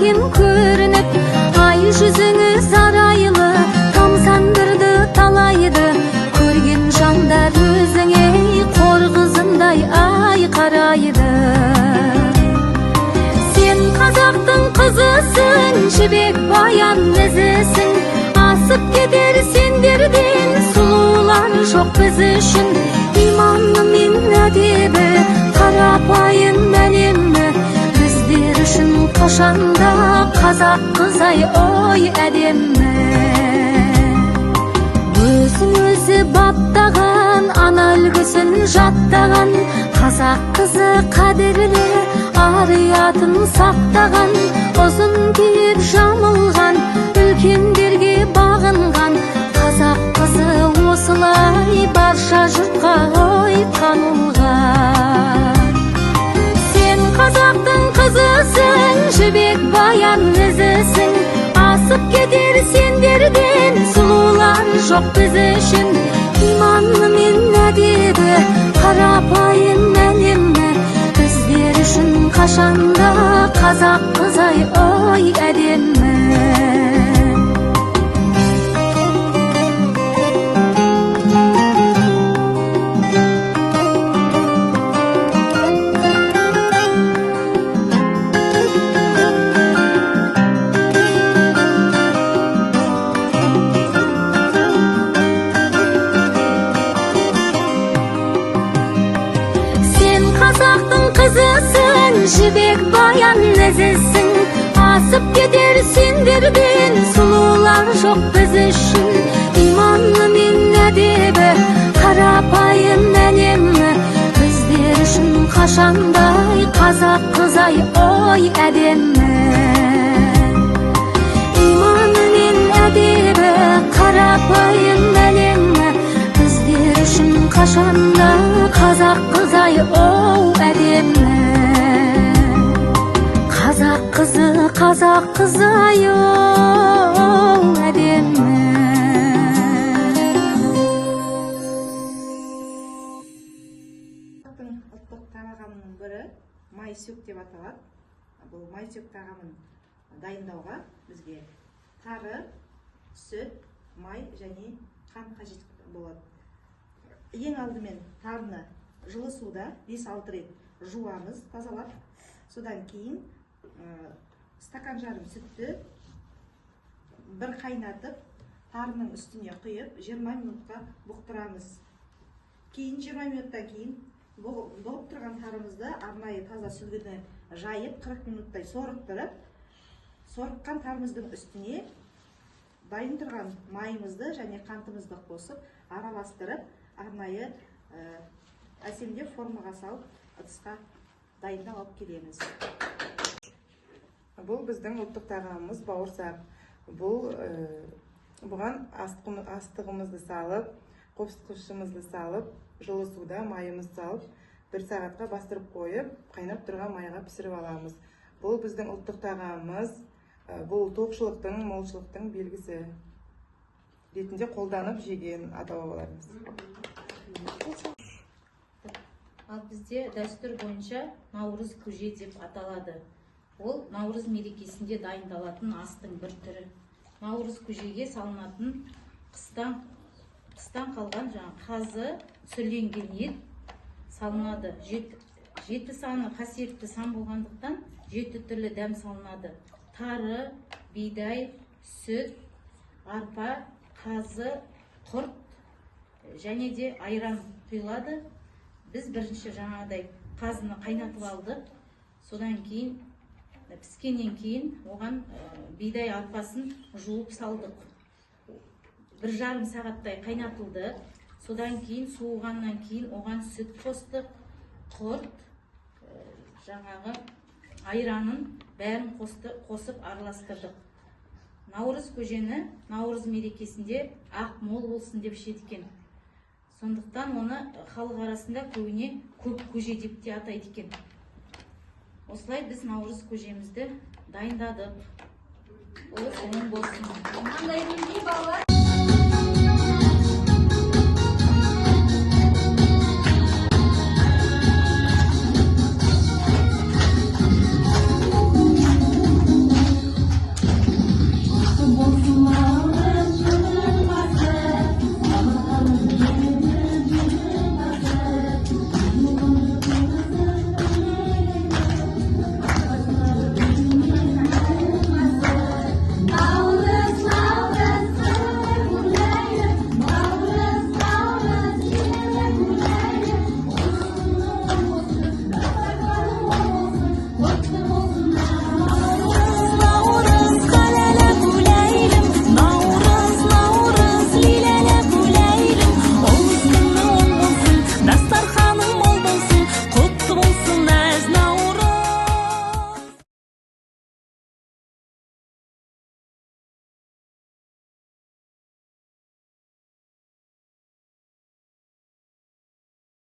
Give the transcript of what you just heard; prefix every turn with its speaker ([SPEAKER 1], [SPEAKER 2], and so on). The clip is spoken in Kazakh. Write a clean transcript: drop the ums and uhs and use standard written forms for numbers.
[SPEAKER 1] айым көрініп, ай жүзіңіз арайлы, тамсандырды талайды, көрген жандар өзіңе қор қызындай ай қарайды. Сен қазақтың қызысың, жібек баян ізісің, асып кетер сендерден сұлулар жоқ біз үшін. Иманы мен әдебі, қарапайым әлемі, біздер үшін қашанда қазақ қызай ой әдемі. Өзін-өзі баптаған, ана үлгісін жаттаған, қазақ қызы қадірлі, ар-ұятын сақтаған, ұзын киіп жамылған, үлкендерге бағынған, қазақ қызы осылай барша жұртқа ой танылған. Сен қазақтың қызысың, жібек баян ізісің, асып кетер сендерден сұлулар жоқ біз үшін. Иманы мен әдебі, қарапайым әлемі, біздер үшін қашанда қазақ қызай ой әдемі. Жібек баян ізісің, асып кетер сендерден сұлулар жоқ біз үшін. Иманы мен әдебі, қарапайым әлемі, біздер үшін қашандай қазақ қызай ой әдемі. Иманы мен әдебі, қарапайым әлемі, біздер үшін қашанда қазақ қызай ой әдемі. Қазақ қызы ай әдемі.
[SPEAKER 2] Ұлттық тағамының бірі майсөк деп аталады. Бұл майсөк тағамын дайындауға бізге тары, сүт, май және қант қажет болады. Ең алдымен тарыны жылы суда 5-6 рет жуамыз, тазалап. Содан кейін стакан жарым сүтті бір қайнатып, тарының үстіне құйып 20 минутқа бұқтырамыз. Кейін 20 минуттан кейін бұғып тұрған тарымызды арнайы таза сүлгіні жайып 40 минуттай сорықтырып, сорыққан тарымыздың үстіне дайын тұрған майымызды және қантымызды қосып, араластырып, арнайы әсемдеп формаға салып, ыдысқа дайындап алып келеміз.
[SPEAKER 3] Бұл біздің ұлттық тағамымыз бауырсақ. Бұған астығымызды салып, қопсытқышымызды салып, жылы суда майымыз салып, 1 сағатқа бастырып қойып, қайнап тұрған майға пісіріп аламыз. Бұл біздің ұлттық тағамымыз. Бұл тоқшылықтың, молшылықтың белгісі ретінде қолданып жеген ата-бабаларымыз.
[SPEAKER 4] Ал бізде дәстүр бойынша наурыз көже деп аталады. Ол наурыз мерекесінде дайындалатын астың бір түрі. Наурыз көжеге салынатын қыстан қалған қазы, сүрленген ет салынады. 7 саны қасиетті сан болғандықтан 7 түрлі дәм салынады. Тары, бидай, сүт, арпа, қазы, құрт және де айран құйылады. Біз бірінші жаңағыдай қазыны қайнатып алдық. Содан кейін піскеннен кейін оған бидай арпасын жуып салдық. 1,5 сағаттай қайнатылды. Содан кейін суығаннан кейін оған сүт қостық, құрт, жаңағы айранын бәрін қосып араластырдық. Наурыз көжені наурыз мерекесінде ақ мол болсын деп ішеді. Сондықтан оны халық арасында көбіне көк көже деп те атайды екен. Осылай біз наурыз көжемізді дайындадық. Ол оң болсын.